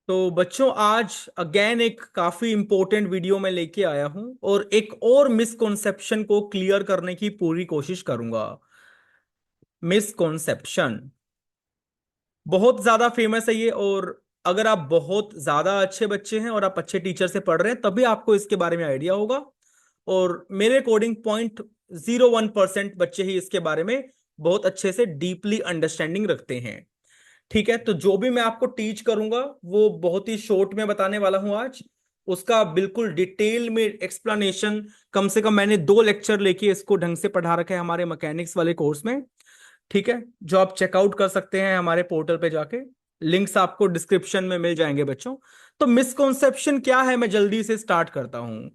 तो बच्चों आज अगेन एक काफी इंपॉर्टेंट वीडियो मैं लेके आया हूं और एक और मिसकॉन्सेप्शन को क्लियर करने की पूरी कोशिश करूंगा। मिसकॉन्सेप्शन बहुत ज्यादा फेमस है ये, और अगर आप बहुत ज्यादा अच्छे बच्चे हैं और आप अच्छे टीचर से पढ़ रहे हैं तभी आपको इसके बारे में आइडिया होगा। और मेरे अकॉर्डिंग 0.01% बच्चे ही इसके बारे में बहुत अच्छे से डीपली अंडरस्टैंडिंग रखते हैं। ठीक है, तो जो भी मैं आपको टीच करूंगा वो बहुत ही शॉर्ट में बताने वाला हूं आज। उसका बिल्कुल डिटेल में एक्सप्लेनेशन कम से कम मैंने 2 लेक्चर लेके इसको ढंग से पढ़ा रखा है हमारे मैकेनिक्स वाले कोर्स में। ठीक है, जो आप चेकआउट कर सकते हैं हमारे पोर्टल पे जाके। लिंक्स आपको डिस्क्रिप्शन में मिल जाएंगे बच्चों। तो मिसकॉन्सेप्शन क्या है, मैं जल्दी से स्टार्ट करता हूं।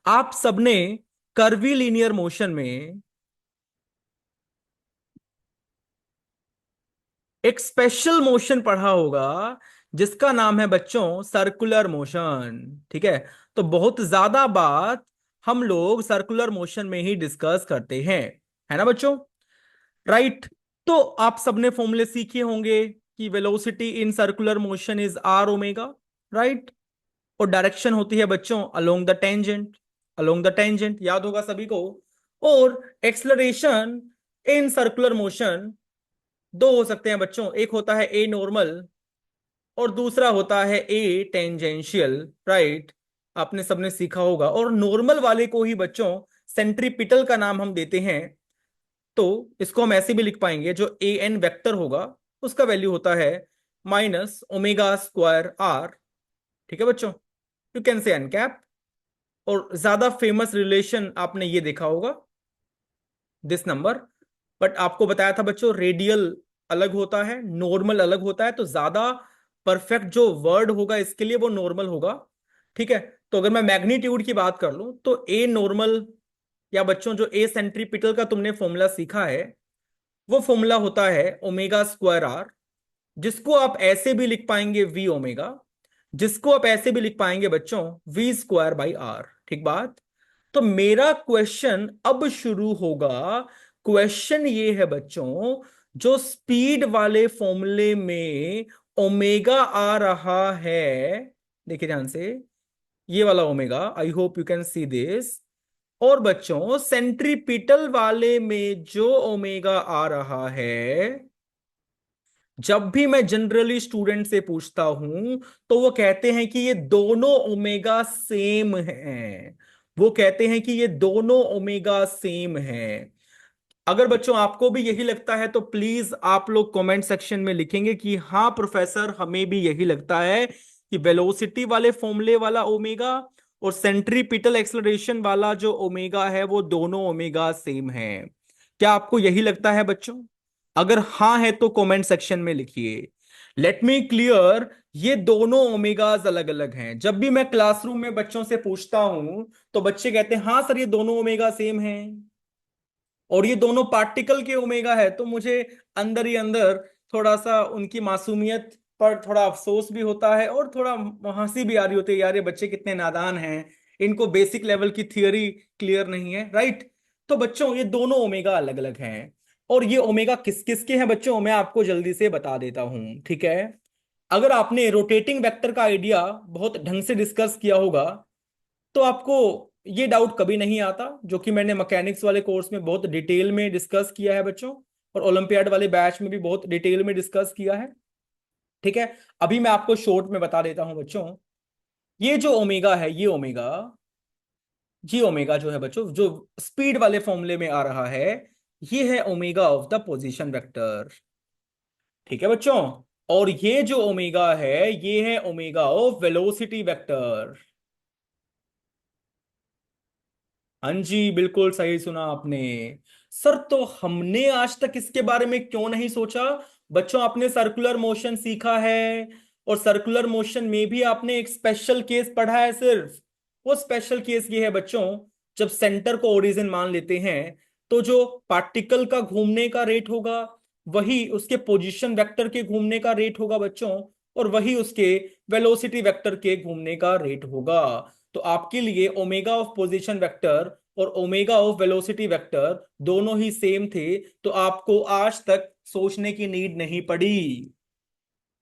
आप सबने कर्वी लीनियर मोशन में एक स्पेशल मोशन पढ़ा होगा जिसका नाम है बच्चों सर्कुलर मोशन। ठीक है, तो बहुत ज्यादा बात हम लोग सर्कुलर मोशन में ही डिस्कस करते हैं, है ना बच्चों? राइट। तो आप सबने फॉर्मूले सीखे होंगे कि velocity in circular motion is r omega. Right. और डायरेक्शन होती है बच्चों along the tangent. Along the tangent याद होगा सभी को। और एक्सलरेशन इन सर्कुलर मोशन दो हो सकते हैं बच्चों, एक होता है ए नॉर्मल और दूसरा होता है ए टेंजेंशियल। राइट। आपने सबने सीखा होगा, और नॉर्मल वाले को ही बच्चों सेंट्रीपिटल का नाम हम देते हैं। तो इसको हम ऐसे भी लिख पाएंगे, जो ए एन वेक्टर होगा उसका वैल्यू होता है माइनस ओमेगा स्क्वायर आर। ठीक है बच्चों, you can say n cap. और ज्यादा फेमस रिलेशन आपने ये देखा होगा, दिस नंबर। बट आपको बताया था बच्चों रेडियल अलग होता है, नॉर्मल अलग होता है, तो ज्यादा परफेक्ट जो वर्ड होगा इसके लिए वो नॉर्मल होगा। ठीक है, तो अगर मैं मैग्नीट्यूड की बात कर लूं तो ए नॉर्मल, या बच्चों जो ए सेंट्रीपिटल का तुमने फॉर्मूला सीखा है वो फॉर्मूला होता है ओमेगा स्क्वायर आर, जिसको आप ऐसे भी लिख पाएंगे वी ओमेगा, जिसको आप ऐसे भी लिख पाएंगे बच्चों वी स्क्वायर बाई आर। ठीक बात। तो मेरा क्वेश्चन अब शुरू होगा। क्वेश्चन ये है बच्चों, जो स्पीड वाले फॉर्मूले में ओमेगा आ रहा है, देखिए ध्यान से, ये वाला omega, I hope you can see this. और बच्चों सेंट्रीपिटल वाले में जो ओमेगा आ रहा है, जब भी मैं जनरली स्टूडेंट से पूछता हूं तो वो कहते हैं कि ये दोनों ओमेगा सेम हैं। वो कहते हैं कि ये दोनों ओमेगा सेम हैं। अगर बच्चों आपको भी यही लगता है तो प्लीज आप लोग कमेंट सेक्शन में लिखेंगे कि हाँ प्रोफेसर, हमें भी यही लगता है कि वेलोसिटी वाले फॉर्मूले वाला ओमेगा और सेंट्रीपिटल एक्सलरेशन वाला जो ओमेगा है वो दोनों ओमेगा सेम है। क्या आपको यही लगता है बच्चों? अगर हाँ है तो कमेंट सेक्शन में लिखिए। लेट मी क्लियर, ये दोनों ओमेगाज अलग अलग हैं। जब भी मैं क्लासरूम में बच्चों से पूछता हूं तो बच्चे कहते हैं हाँ सर ये दोनों ओमेगा सेम हैं और ये दोनों पार्टिकल के ओमेगा है, तो मुझे अंदर ही अंदर थोड़ा सा उनकी मासूमियत पर थोड़ा अफसोस भी होता है और थोड़ा हंसी भी आ रही होती है, यार ये बच्चे कितने नादान हैं, इनको बेसिक लेवल की थियोरी क्लियर नहीं है। राइट। तो बच्चों ये दोनों ओमेगा अलग अलग हैं, और ये ओमेगा किस किस के हैं बच्चों मैं आपको जल्दी से बता देता हूं। ठीक है, अगर आपने रोटेटिंग वेक्टर का आइडिया बहुत ढंग से डिस्कस किया होगा तो आपको ये डाउट कभी नहीं आता, जो कि मैंने मैकेनिक्स वाले कोर्स में बहुत डिटेल में डिस्कस किया है बच्चों, और ओलंपियाड वाले बैच में भी बहुत डिटेल में डिस्कस किया है। ठीक है, अभी मैं आपको शॉर्ट में बता देता हूं बच्चों। ये जो ओमेगा है, ये ओमेगा जो है बच्चों, जो स्पीड वाले फॉर्मूले में आ रहा है, ये है omega of the position vector. ठीक है बच्चों, और ये जो ओमेगा है ये है ओमेगा ऑफ वेलोसिटी वेक्टर। हाँ जी, बिल्कुल सही सुना आपने। सर तो हमने आज तक इसके बारे में क्यों नहीं सोचा? बच्चों आपने सर्कुलर मोशन सीखा है, और सर्कुलर मोशन में भी आपने एक स्पेशल केस पढ़ा है सिर्फ। वो स्पेशल केस ये है बच्चों, जब सेंटर को ओरिजिन मान लेते हैं तो जो पार्टिकल का घूमने का रेट होगा वही उसके पोजीशन वेक्टर के घूमने का रेट होगा बच्चों, और वही उसके वेलोसिटी वेक्टर के घूमने का रेट होगा। तो आपके लिए ओमेगा ऑफ पोजीशन वेक्टर और ओमेगा ऑफ वेलोसिटी वेक्टर दोनों ही सेम थे, तो आपको आज तक सोचने की नीड नहीं पड़ी।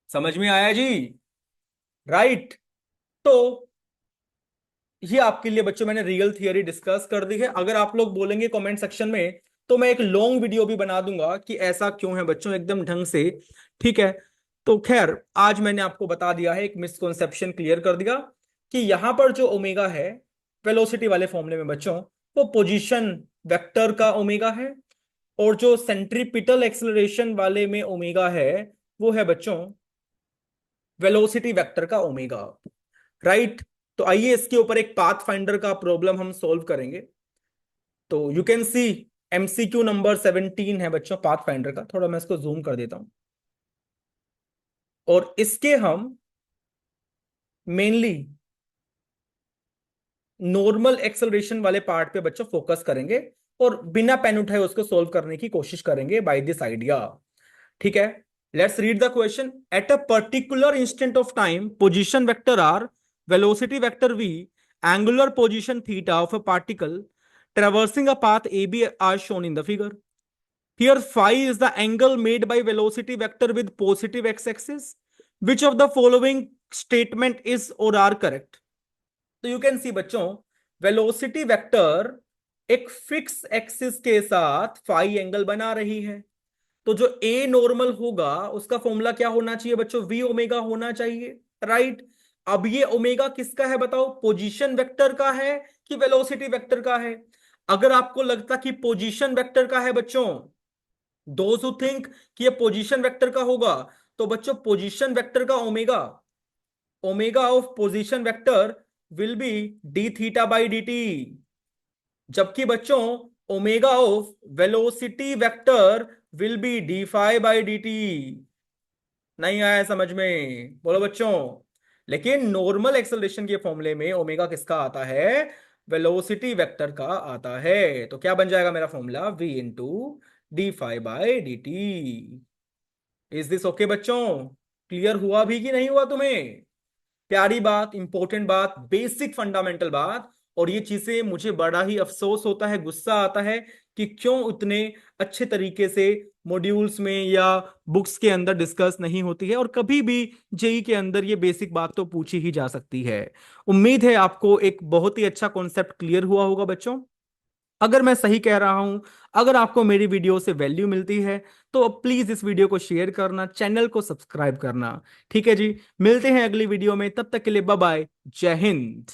समझ में आया जी? राइट। तो ये आपके लिए बच्चों मैंने रियल थियरी डिस्कस कर दी है। अगर आप लोग बोलेंगे कमेंट सेक्शन में तो मैं एक लॉन्ग वीडियो भी बना दूंगा कि ऐसा क्यों है बच्चों, एकदम ढंग से। ठीक है। तो खैर आज मैंने आपको बता दिया है, एक मिसकॉन्सेप्शन क्लियर कर दिया कि यहां पर जो ओमेगा है वेलोसिटी वाले फॉर्मूले में बच्चों, वो पोजीशन वेक्टर का ओमेगा है, और जो सेंट्रीपिटल एक्सेलरेशन वाले में ओमेगा है वो है बच्चों वेलोसिटी वेक्टर का ओमेगा। राइट। तो आइए इसके ऊपर एक पाथ फाइंडर का प्रॉब्लम हम सॉल्व करेंगे। तो you can see MCQ number 17 है बच्चों पाथ फाइंडर का। थोड़ा मैं इसको जूम कर देता हूं, और इसके हम मेनली नॉर्मल एक्सेलरेशन वाले पार्ट पे बच्चों फोकस करेंगे, और बिना पेन उठाए उसको सोल्व करने की कोशिश करेंगे बाय दिस आइडिया। ठीक है। Let's read the question. At a particular instant of time position vector r, velocity vector v, angular position theta of a particle traversing a path AB as shown in the figure. Here phi is the angle made by velocity vector with positive x-axis. Which of the following statement is or are correct? तो you can see बच्चों velocity vector एक fix axis के साथ phi angle बना रही है। तो जो ए नॉर्मल होगा उसका फॉर्मूला क्या होना चाहिए बच्चों, वी ओमेगा होना चाहिए। राइट। अब ये ओमेगा किसका है बताओ, पोजीशन वेक्टर का है कि वेलोसिटी वेक्टर का है? अगर आपको लगता कि पोजीशन वेक्टर का है बच्चों, दोज हु थिंक कि ये पोजीशन वेक्टर का होगा, तो बच्चों पोजीशन वेक्टर का omega, omega of position vector will be d theta by d t. जबकि बच्चों omega of velocity vector will be d phi by d t. नहीं आया समझ में, बोलो बच्चों। लेकिन नॉर्मल एक्सेलरेशन के फॉर्मूले में ओमेगा किसका आता है, वेलोसिटी वेक्टर का आता है। तो क्या बन जाएगा मेरा formula, v into d phi by d t. Is this okay बच्चों? क्लियर हुआ भी कि नहीं हुआ तुम्हें? प्यारी बात, इंपॉर्टेंट बात, बेसिक फंडामेंटल बात। और ये चीजें मुझे बड़ा ही अफसोस होता है, गुस्सा आता है कि क्यों उतने अच्छे तरीके से मॉड्यूल्स में या बुक्स के अंदर डिस्कस नहीं होती है। और कभी भी जेई के अंदर ये बेसिक बात तो पूछी ही जा सकती है। उम्मीद है आपको एक बहुत ही अच्छा कॉन्सेप्ट क्लियर हुआ होगा बच्चों। अगर मैं सही कह रहा हूं, अगर आपको मेरी वीडियो से वैल्यू मिलती है तो प्लीज इस वीडियो को शेयर करना, चैनल को सब्सक्राइब करना। ठीक है जी, मिलते हैं अगली वीडियो में, तब तक के लिए बाय बाय, जय हिंद।